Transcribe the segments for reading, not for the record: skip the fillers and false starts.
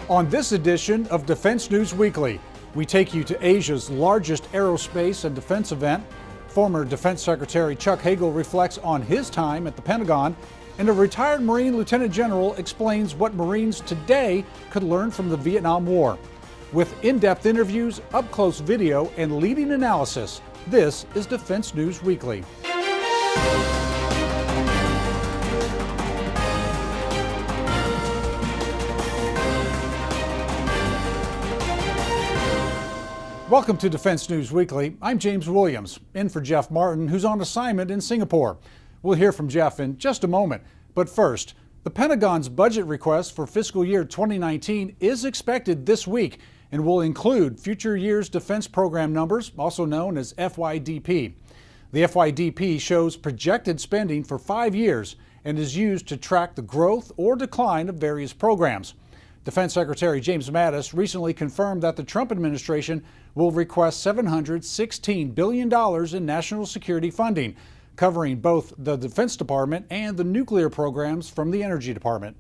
On this edition of Defense News Weekly, we take you to Asia's largest aerospace and defense event. Former Defense Secretary Chuck Hagel reflects on his time at the Pentagon, and a retired Marine Lieutenant General explains what Marines today could learn from the Vietnam War. With in-depth interviews, up-close video, and leading analysis, this is Defense News Weekly. Welcome to Defense News Weekly. I'm James Williams, in for Jeff Martin, who's on assignment in Singapore. We'll hear from Jeff in just a moment. But first, the Pentagon's budget request for fiscal year 2019 is expected this week and will include future year's defense program numbers, also known as FYDP. The FYDP shows projected spending for 5 years and is used to track the growth or decline of various programs. Defense Secretary James Mattis recently confirmed that the Trump administration will request $716 billion in national security funding, covering both the Defense Department and the nuclear programs from the Energy Department.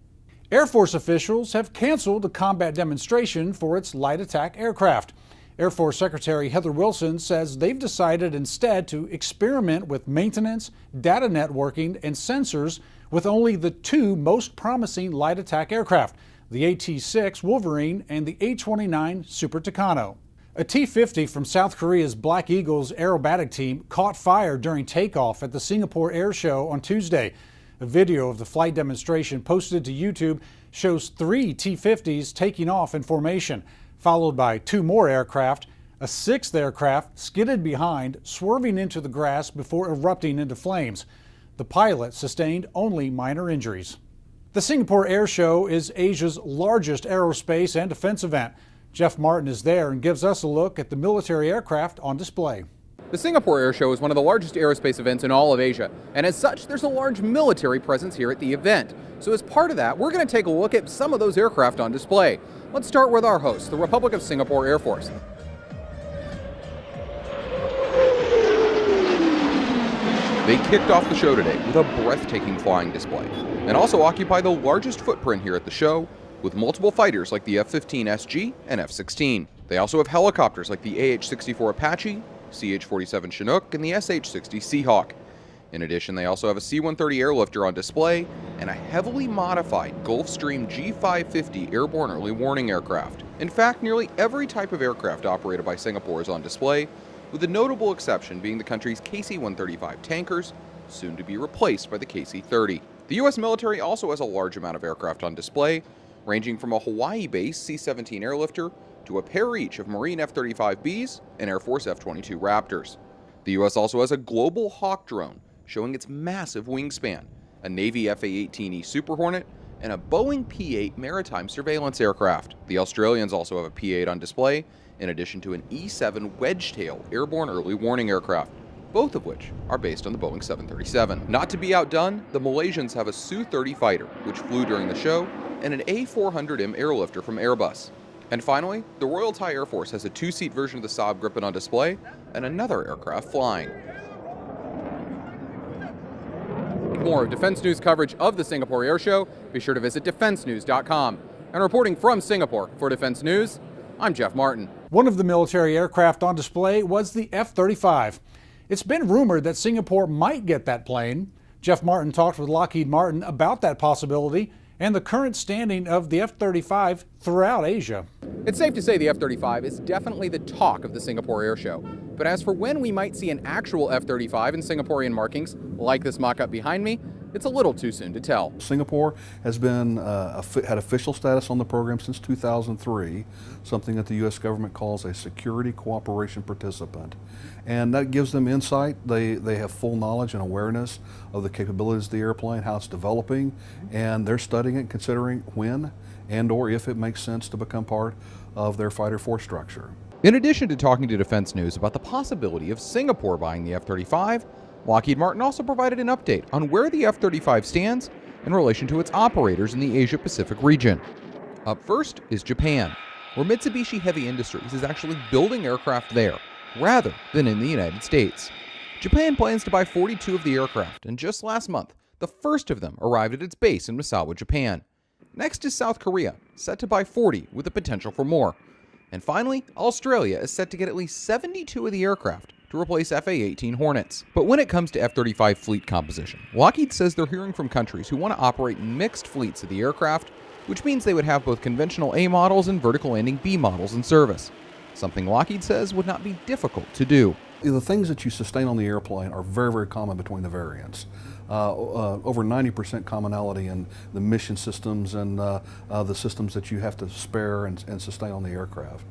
Air Force officials have canceled a combat demonstration for its light attack aircraft. Air Force Secretary Heather Wilson says they've decided instead to experiment with maintenance, data networking, and sensors with only the two most promising light attack aircraft, the AT-6 Wolverine and the A-29 Super Tucano. A T-50 from South Korea's Black Eagles aerobatic team caught fire during takeoff at the Singapore Air Show on Tuesday. A video of the flight demonstration posted to YouTube shows 3 T-50s taking off in formation, followed by 2 more aircraft. A 6th aircraft skidded behind, swerving into the grass before erupting into flames. The pilot sustained only minor injuries. The Singapore Air Show is Asia's largest aerospace and defense event. Jeff Martin is there and gives us a look at the military aircraft on display. The Singapore Air Show is one of the largest aerospace events in all of Asia, and as such, there's a large military presence here at the event. So as part of that, we're going to take a look at some of those aircraft on display. Let's start with our host, the Republic of Singapore Air Force. They kicked off the show today with a breathtaking flying display, and also occupy the largest footprint here at the show, with multiple fighters like the F-15SG and F-16. They also have helicopters like the AH-64 Apache, CH-47 Chinook, and the SH-60 Seahawk. In addition, they also have a C-130 airlifter on display and a heavily modified Gulfstream G550 airborne early warning aircraft. In fact, nearly every type of aircraft operated by Singapore is on display, with the notable exception being the country's KC-135 tankers, soon to be replaced by the KC-30. The U.S. military also has a large amount of aircraft on display, ranging from a Hawaii-based C-17 airlifter to a pair each of Marine F-35Bs and Air Force F-22 Raptors. The U.S. also has a Global Hawk drone showing its massive wingspan, a Navy F-A-18E Super Hornet, and a Boeing P-8 maritime surveillance aircraft. The Australians also have a P-8 on display, in addition to an E-7 Wedgetail airborne early warning aircraft, both of which are based on the Boeing 737. Not to be outdone, the Malaysians have a Su-30 fighter, which flew during the show, and an A400M airlifter from Airbus. And finally, the Royal Thai Air Force has a 2-seat version of the Saab Gripen on display, and another aircraft flying. More defense news coverage of the Singapore Air Show, be sure to visit defensenews.com. And reporting from Singapore for Defense News, I'm Jeff Martin. One of the military aircraft on display was the F-35. It's been rumored that Singapore might get that plane. Jeff Martin talked with Lockheed Martin about that possibility and the current standing of the F-35 throughout Asia. It's safe to say the F-35 is definitely the talk of the Singapore Air Show. But as for when we might see an actual F-35 in Singaporean markings, like this mock-up behind me, it's a little too soon to tell. Singapore has been had official status on the program since 2003, something that the U.S. government calls a security cooperation participant. And that gives them insight. They have full knowledge and awareness of the capabilities of the airplane, how it's developing, and they're studying it, considering when and or if it makes sense to become part of their fighter force structure. In addition to talking to Defense News about the possibility of Singapore buying the F-35, Lockheed Martin also provided an update on where the F-35 stands in relation to its operators in the Asia-Pacific region. Up first is Japan, where Mitsubishi Heavy Industries is actually building aircraft there, rather than in the United States. Japan plans to buy 42 of the aircraft, and just last month, the first of them arrived at its base in Misawa, Japan. Next is South Korea, set to buy 40 with the potential for more. And finally, Australia is set to get at least 72 of the aircraft to replace FA-18 Hornets. But when it comes to F-35 fleet composition, Lockheed says they're hearing from countries who want to operate mixed fleets of the aircraft, which means they would have both conventional A models and vertical landing B models in service, something Lockheed says would not be difficult to do. The things that you sustain on the airplane are very, very common between the variants. Over 90% commonality in the mission systems and the systems that you have to spare and sustain on the aircraft.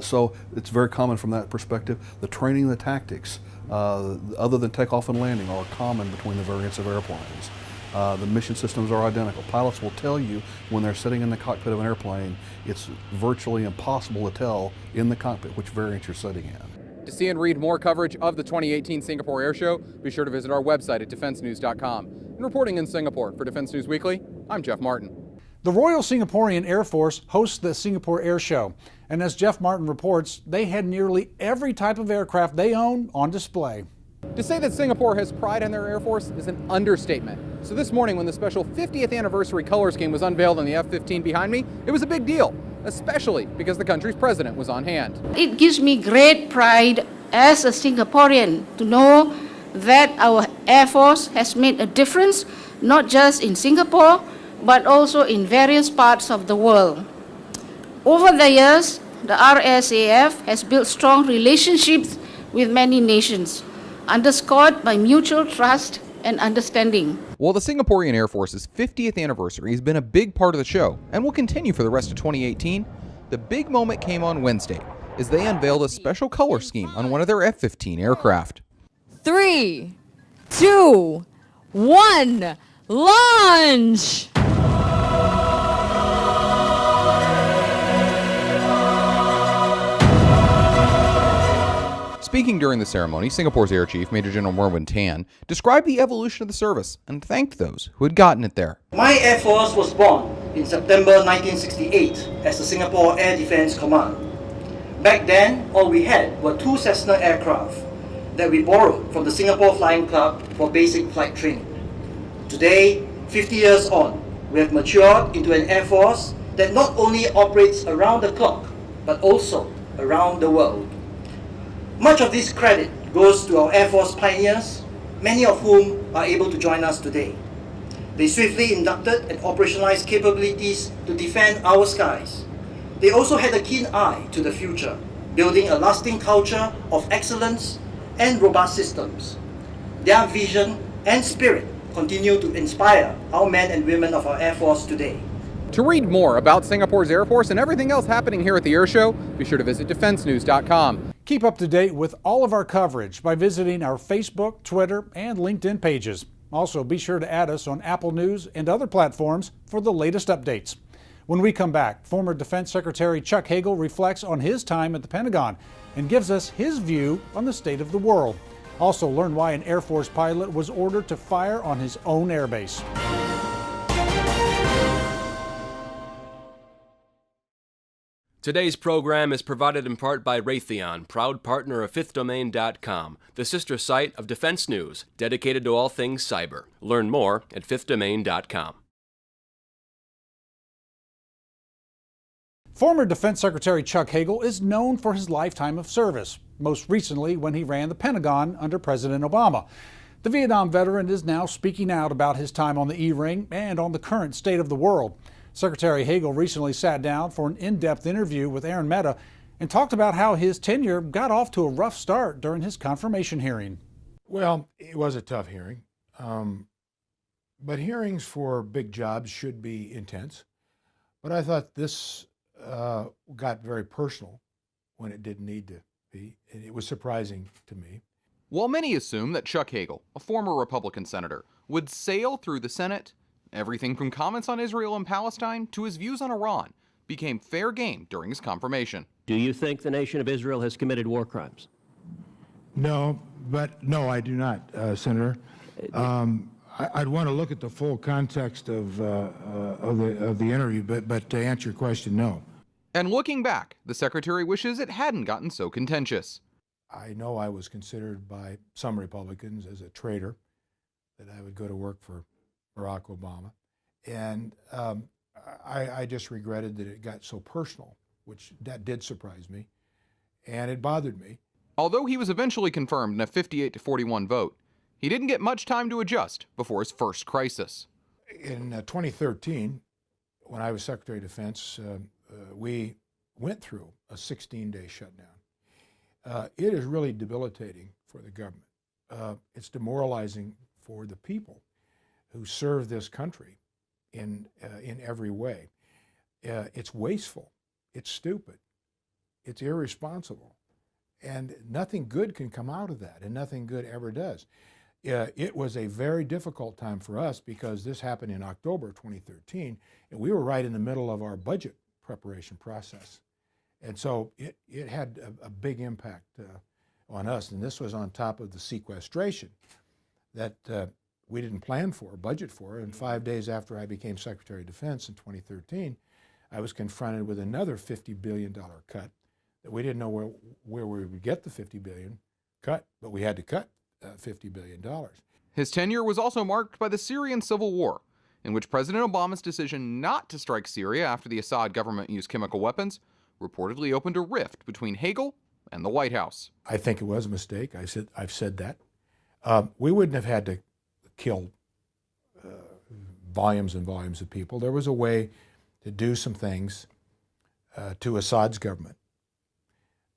So it's very common from that perspective. The training and the tactics, other than takeoff and landing, are common between the variants of airplanes. The mission systems are identical. Pilots will tell you when they're sitting in the cockpit of an airplane, it's virtually impossible to tell in the cockpit which variant you're sitting in. To see and read more coverage of the 2018 Singapore Air Show, be sure to visit our website at defensenews.com. And reporting in Singapore for Defense News Weekly, I'm Jeff Martin. The Royal Singaporean Air Force hosts the Singapore Air Show. And as Jeff Martin reports, they had nearly every type of aircraft they own on display. To say that Singapore has pride in their Air Force is an understatement. So this morning when the special 50th anniversary color scheme was unveiled on the F-15 behind me, it was a big deal, especially because the country's president was on hand. It gives me great pride as a Singaporean to know that our Air Force has made a difference, not just in Singapore, but also in various parts of the world. Over the years, the RSAF has built strong relationships with many nations, underscored by mutual trust and understanding. While the Singaporean Air Force's 50th anniversary has been a big part of the show and will continue for the rest of 2018, the big moment came on Wednesday as they unveiled a special color scheme on one of their F-15 aircraft. 3, 2, 1, launch! Speaking during the ceremony, Singapore's Air Chief, Major General Merwin Tan, described the evolution of the service and thanked those who had gotten it there. My Air Force was born in September 1968 as the Singapore Air Defence Command. Back then, all we had were 2 Cessna aircraft that we borrowed from the Singapore Flying Club for basic flight training. Today, 50 years on, we have matured into an Air Force that not only operates around the clock, but also around the world. Much of this credit goes to our Air Force pioneers, many of whom are able to join us today. They swiftly inducted and operationalized capabilities to defend our skies. They also had a keen eye to the future, building a lasting culture of excellence and robust systems. Their vision and spirit continue to inspire our men and women of our Air Force today. To read more about Singapore's Air Force and everything else happening here at the Air Show, be sure to visit defensenews.com. Keep up to date with all of our coverage by visiting our Facebook, Twitter, and LinkedIn pages. Also, be sure to add us on Apple News and other platforms for the latest updates. When we come back, former Defense Secretary Chuck Hagel reflects on his time at the Pentagon and gives us his view on the state of the world. Also, learn why an Air Force pilot was ordered to fire on his own airbase. Today's program is provided in part by Raytheon, proud partner of FifthDomain.com, the sister site of Defense News, dedicated to all things cyber. Learn more at FifthDomain.com. Former Defense Secretary Chuck Hagel is known for his lifetime of service, most recently when he ran the Pentagon under President Obama. The Vietnam veteran is now speaking out about his time on the E-ring and on the current state of the world. Secretary Hagel recently sat down for an in-depth interview with Aaron Mehta and talked about how his tenure got off to a rough start during his confirmation hearing. Well, it was a tough hearing, but hearings for big jobs should be intense. But I thought this got very personal when it didn't need to be. It was surprising to me. While many assume that Chuck Hagel, a former Republican senator, would sail through the Senate, everything from comments on Israel and Palestine to his views on Iran became fair game during his confirmation. Do you think the nation of Israel has committed war crimes? No, I do not, Senator. I'd want to look at the full context of the interview, but to answer your question, no. And looking back, the secretary wishes it hadn't gotten so contentious. I know I was considered by some Republicans as a traitor, that I would go to work for Barack Obama. And I just regretted that it got so personal, which that did surprise me, and it bothered me. Although he was eventually confirmed in a 58-41 vote, he didn't get much time to adjust before his first crisis. In 2013, when I was Secretary of Defense, we went through a 16-day shutdown. It is really debilitating for the government. It's demoralizing for the people who serve this country in every way. It's wasteful, it's stupid, it's irresponsible, and nothing good can come out of that, and nothing good ever does. It was a very difficult time for us because this happened in October 2013, and we were right in the middle of our budget preparation process. And so it had a big impact on us, and this was on top of the sequestration that we didn't plan for, budget for, and 5 days after I became Secretary of Defense in 2013, I was confronted with another $50 billion cut that we didn't know where we would get the $50 billion cut, but we had to cut $50 billion. His tenure was also marked by the Syrian civil war, in which President Obama's decision not to strike Syria after the Assad government used chemical weapons reportedly opened a rift between Hagel and the White House. I think it was a mistake. I've said that. We wouldn't have had to kill volumes and volumes of people. There was a way to do some things to Assad's government,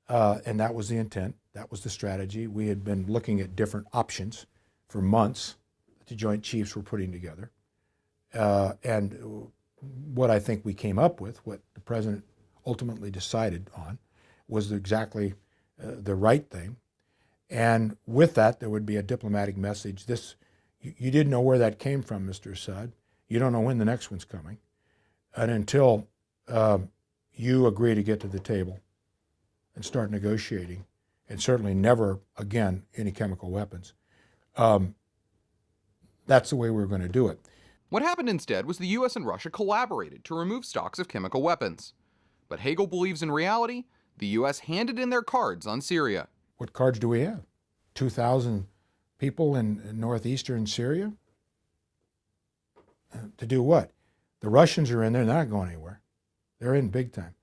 and that was the intent. That was the strategy. We had been looking at different options for months that the Joint Chiefs were putting together. And what I think we came up with, what the President ultimately decided on, was exactly the right thing. And with that, there would be a diplomatic message. You didn't know where that came from, Mr. Assad. You don't know when the next one's coming. And until you agree to get to the table and start negotiating, and certainly never again any chemical weapons, that's the way we're going to do it. What happened instead was the U.S. and Russia collaborated to remove stocks of chemical weapons. But Hagel believes in reality, the U.S. handed in their cards on Syria. What cards do we have? 2,000 people in northeastern Syria? To do what? The Russians are in there, they're not going anywhere. They're in big time.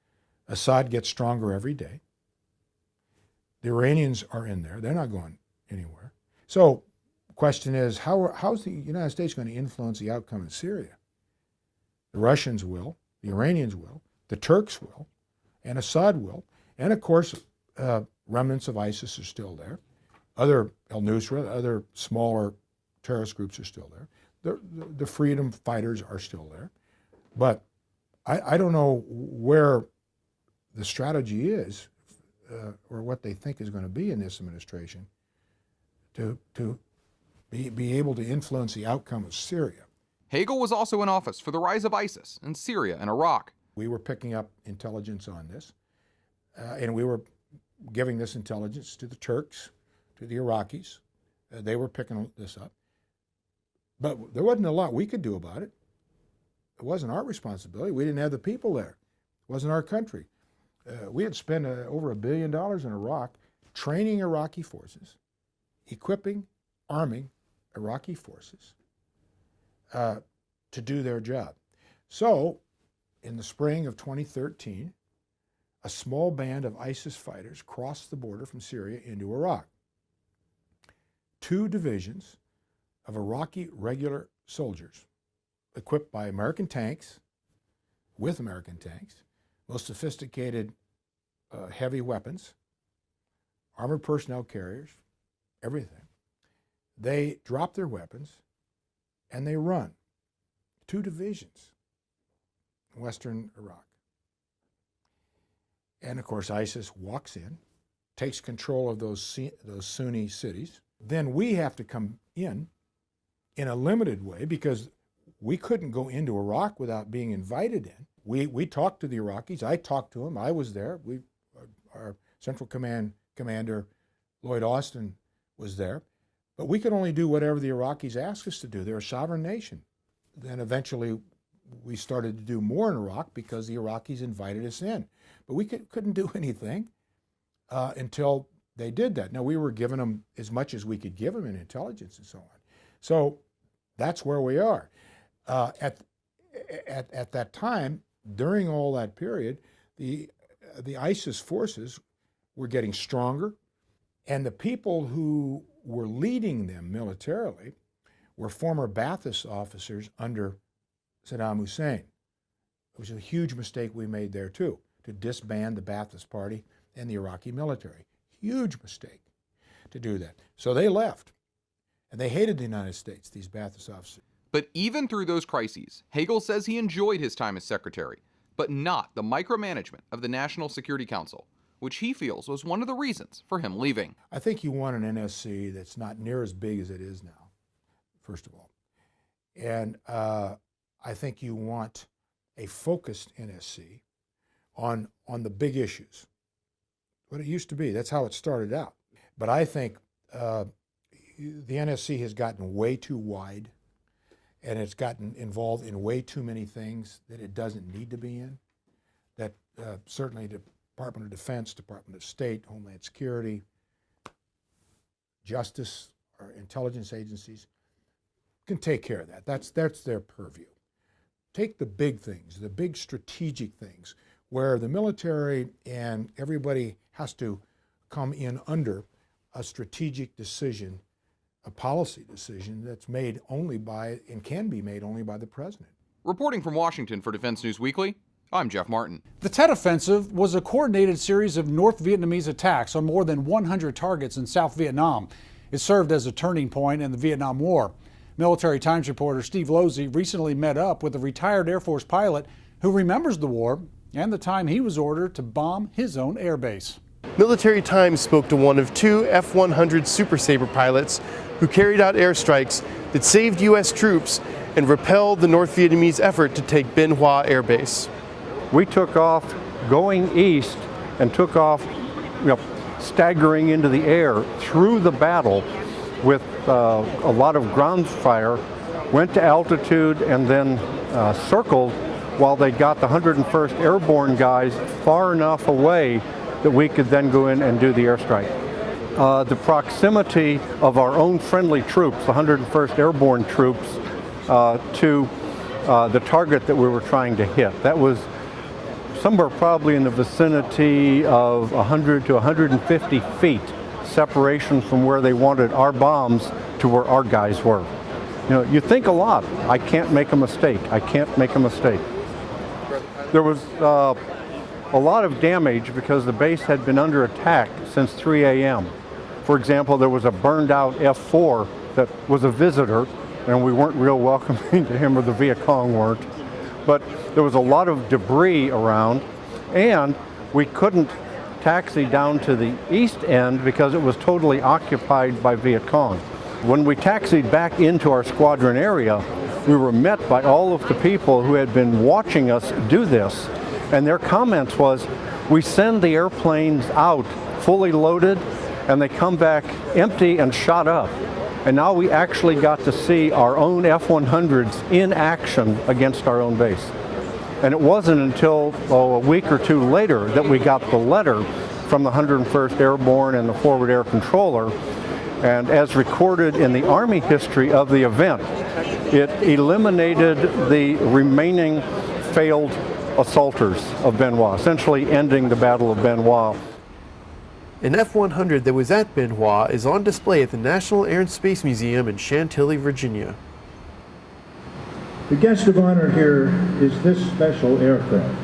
Assad gets stronger every day. The Iranians are in there, they're not going anywhere. So the question is, how's the United States going to influence the outcome in Syria? The Russians will, the Iranians will, the Turks will, and Assad will. And of course, remnants of ISIS are still there. Other al-Nusra, other smaller terrorist groups are still there. The freedom fighters are still there. But I don't know where the strategy is or what they think is going to be in this administration to be able to influence the outcome of Syria. Hagel was also in office for the rise of ISIS in Syria and Iraq. We were picking up intelligence on this, and we were giving this intelligence to the Turks, to the Iraqis. They were picking this up. But there wasn't a lot we could do about it. It wasn't our responsibility. We didn't have the people there. It wasn't our country. We had spent over $1 billion in Iraq training Iraqi forces, equipping, arming Iraqi forces to do their job. So, in the spring of 2013, a small band of ISIS fighters crossed the border from Syria into Iraq. 2 divisions of Iraqi regular soldiers, equipped by American tanks, with American tanks, most sophisticated heavy weapons, armored personnel carriers, everything. They drop their weapons and they run. 2 divisions in western Iraq. And of course, ISIS walks in, takes control of those Sunni cities. Then we have to come in a limited way because we couldn't go into Iraq without being invited in. We talked to the Iraqis. I talked to them. I was there. Our Central Command commander, Lloyd Austin, was there. But we could only do whatever the Iraqis asked us to do. They're a sovereign nation. Then eventually we started to do more in Iraq because the Iraqis invited us in. But we couldn't do anything until they did that. Now, we were giving them as much as we could give them in intelligence and so on. So that's where we are. at that time, during all that period, the ISIS forces were getting stronger, and the people who were leading them militarily were former Ba'athist officers under Saddam Hussein. It was a huge mistake we made there too, to disband the Ba'athist Party and the Iraqi military. Huge mistake to do that. So they left, and they hated the United States, these Ba'athist officers. But even through those crises, Hagel says he enjoyed his time as secretary, but not the micromanagement of the National Security Council, which he feels was one of the reasons for him leaving. I think you want an NSC that's not near as big as it is now, first of all. And I think you want a focused NSC on the big issues, what it used to be. That's how it started out. But I think the NSC has gotten way too wide, and it's gotten involved in way too many things that it doesn't need to be in, that certainly the Department of Defense, Department of State, Homeland Security, Justice, or intelligence agencies can take care of that. That's their purview. Take the big things, the big strategic things, where the military and everybody has to come in under a strategic decision, a policy decision that's made only by, and can be made only by the president. Reporting from Washington for Defense News Weekly, I'm Jeff Martin. The Tet Offensive was a coordinated series of North Vietnamese attacks on more than 100 targets in South Vietnam. It served as a turning point in the Vietnam War. Military Times reporter Steve Losey recently met up with a retired Air Force pilot who remembers the war and the time he was ordered to bomb his own airbase. Military Times spoke to one of two F-100 Super Sabre pilots who carried out airstrikes that saved U.S. troops and repelled the North Vietnamese effort to take Bien Hoa Air Base. We took off going east and took off, staggering into the air through the battle with a lot of ground fire, went to altitude and then circled while they got the 101st Airborne guys far enough away that we could then go in and do the airstrike. The proximity of our own friendly troops, the 101st Airborne troops, to the target that we were trying to hit. That was somewhere probably in the vicinity of 100 to 150 feet separation from where they wanted our bombs to where our guys were. You think a lot. I can't make a mistake. I can't make a mistake. There was a lot of damage because the base had been under attack since 3 a.m. For example, there was a burned out F-4 that was a visitor, and we weren't real welcoming to him, or the Viet Cong weren't. But there was a lot of debris around, and we couldn't taxi down to the east end because it was totally occupied by Viet Cong. When we taxied back into our squadron area, we were met by all of the people who had been watching us do this, and their comments was, we send the airplanes out fully loaded and they come back empty and shot up. And now we actually got to see our own F-100s in action against our own base. And it wasn't until a week or two later that we got the letter from the 101st Airborne and the Forward Air Controller. And as recorded in the Army history of the event, it eliminated the remaining failed assaulters of Bien Hoa, essentially ending the Battle of Bien Hoa. An F-100 that was at Bien Hoa is on display at the National Air and Space Museum in Chantilly, Virginia. The guest of honor here is this special aircraft.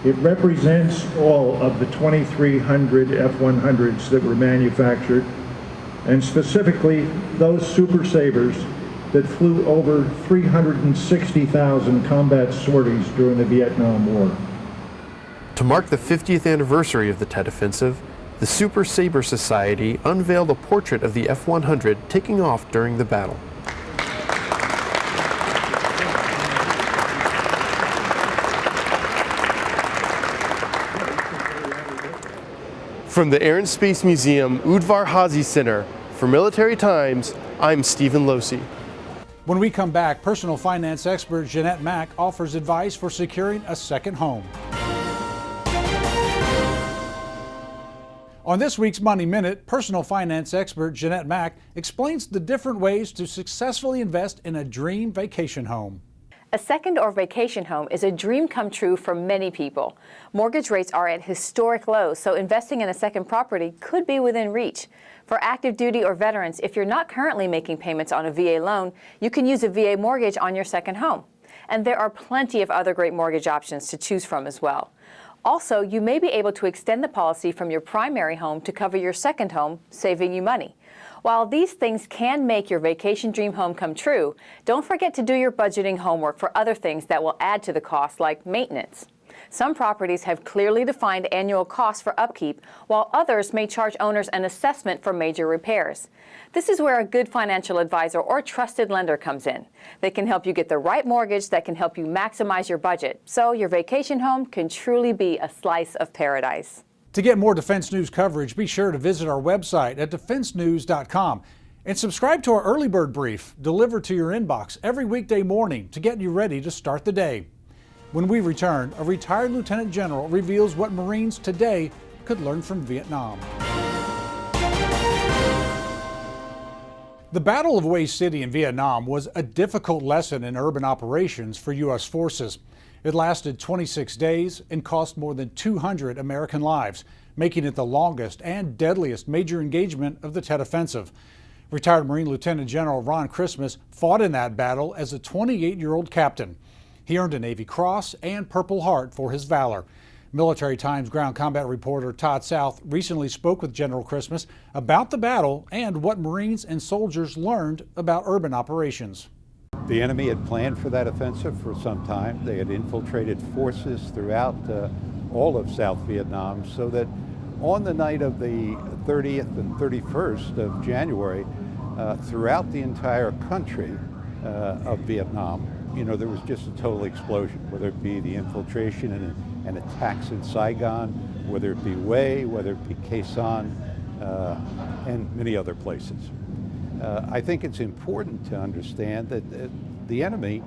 It represents all of the 2,300 F-100s that were manufactured, and specifically those Super Sabres that flew over 360,000 combat sorties during the Vietnam War. To mark the 50th anniversary of the Tet Offensive, the Super Sabre Society unveiled a portrait of the F-100 taking off during the battle. From the Air and Space Museum Udvar Hazy Center, for Military Times, I'm Stephen Losey. When we come back, personal finance expert Jeanette Mack offers advice for securing a second home. On this week's Money Minute, personal finance expert Jeanette Mack explains the different ways to successfully invest in a dream vacation home. A second or vacation home is a dream come true for many people. Mortgage rates are at historic lows, so investing in a second property could be within reach. For active duty or veterans, if you're not currently making payments on a VA loan, you can use a VA mortgage on your second home. And there are plenty of other great mortgage options to choose from as well. Also, you may be able to extend the policy from your primary home to cover your second home, saving you money. While these things can make your vacation dream home come true, don't forget to do your budgeting homework for other things that will add to the cost, like maintenance. Some properties have clearly defined annual costs for upkeep, while others may charge owners an assessment for major repairs. This is where a good financial advisor or trusted lender comes in. They can help you get the right mortgage that can help you maximize your budget, so your vacation home can truly be a slice of paradise. To get more Defense News coverage, be sure to visit our website at defensenews.com and subscribe to our Early Bird Brief, delivered to your inbox every weekday morning to get you ready to start the day. When we return, a retired Lieutenant General reveals what Marines today could learn from Vietnam. The Battle of Hue City in Vietnam was a difficult lesson in urban operations for U.S. forces. It lasted 26 days and cost more than 200 American lives, making it the longest and deadliest major engagement of the Tet Offensive. Retired Marine Lieutenant General Ron Christmas fought in that battle as a 28-year-old captain. He earned a Navy Cross and Purple Heart for his valor. Military Times ground combat reporter Todd South recently spoke with General Christmas about the battle and what Marines and soldiers learned about urban operations. The enemy had planned for that offensive for some time. They had infiltrated forces throughout all of South Vietnam, so that on the night of the 30th and 31st of January, throughout the entire country of Vietnam, there was just a total explosion, whether it be the infiltration and attacks in Saigon, whether it be Hue, whether it be Khe Sanh, and many other places. I think it's important to understand that the enemy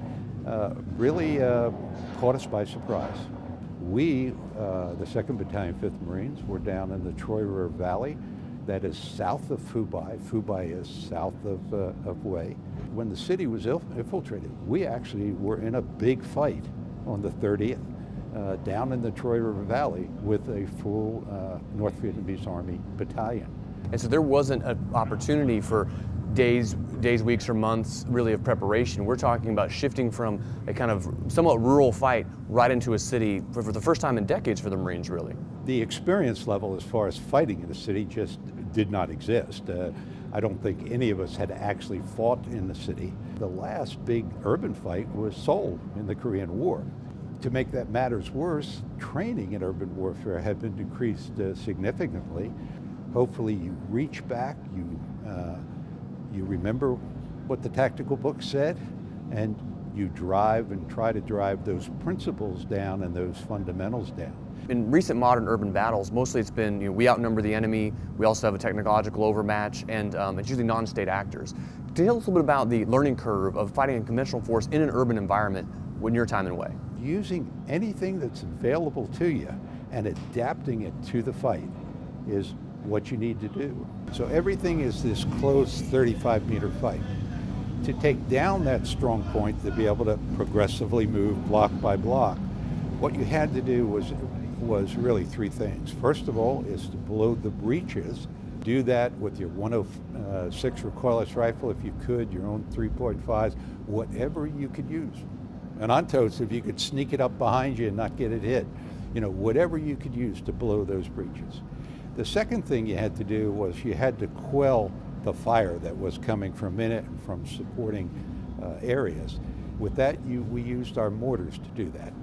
really caught us by surprise. We, the 2nd Battalion, 5th Marines, were down in the Troy River Valley, that is south of Phu Bai. Phu Bai is south of Hue. When the city was infiltrated, we actually were in a big fight on the 30th down in the Troy River Valley with a full North Vietnamese Army battalion. And so there wasn't an opportunity for days, weeks, or months really of preparation. We're talking about shifting from a kind of somewhat rural fight right into a city for the first time in decades for the Marines, really. The experience level as far as fighting in a city just did not exist. I don't think any of us had actually fought in the city. The last big urban fight was Seoul in the Korean War. To make that matters worse, training in urban warfare had been decreased significantly. Hopefully you reach back, you remember what the tactical book said, and you drive and try to drive those principles down and those fundamentals down. In recent modern urban battles, mostly it's been, we outnumber the enemy, we also have a technological overmatch, and it's usually non-state actors. Tell us a little bit about the learning curve of fighting a conventional force in an urban environment when your time and Hue. Using anything that's available to you and adapting it to the fight is what you need to do. So everything is this close 35-meter fight. To take down that strong point, to be able to progressively move block by block, what you had to do was really 3 things. First of all is to blow the breaches. Do that with your 106 recoilless rifle if you could, your own 3.5s, whatever you could use. And on totes, if you could sneak it up behind you and not get it hit, whatever you could use to blow those breaches. The second thing you had to do was you had to quell the fire that was coming from in it and from supporting areas. With that, we used our mortars to do that,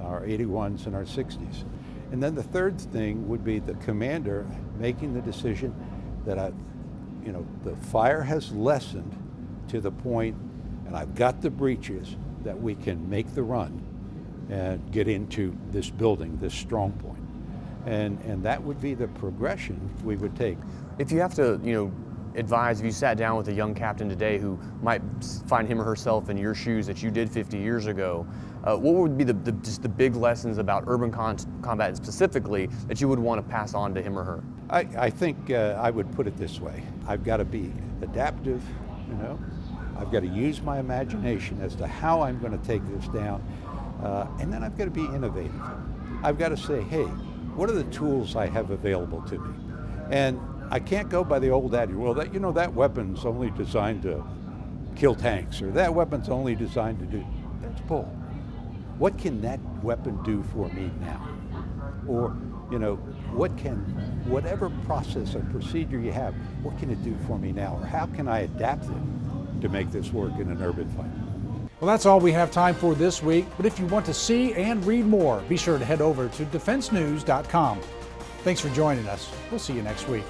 our 81s and our 60s. And then the third thing would be the commander making the decision that the fire has lessened to the point, and I've got the breaches that we can make the run and get into this building, this strong point. And that would be the progression we would take. If you have to, advise, if you sat down with a young captain today who might find him or herself in your shoes that you did 50 years ago, what would be just the big lessons about urban combat specifically that you would want to pass on to him or her? I think I would put it this way. I've got to be adaptive, I've got to use my imagination as to how I'm going to take this down. And then I've got to be innovative. I've got to say, hey, what are the tools I have available to me? And I can't go by the old adage, well, that weapon's only designed to kill tanks, or that weapon's only designed to do, that's bull. What can that weapon do for me now? Or, whatever process or procedure you have, what can it do for me now? Or how can I adapt it to make this work in an urban fight? Well, that's all we have time for this week, but if you want to see and read more, be sure to head over to defensenews.com. Thanks for joining us. We'll see you next week.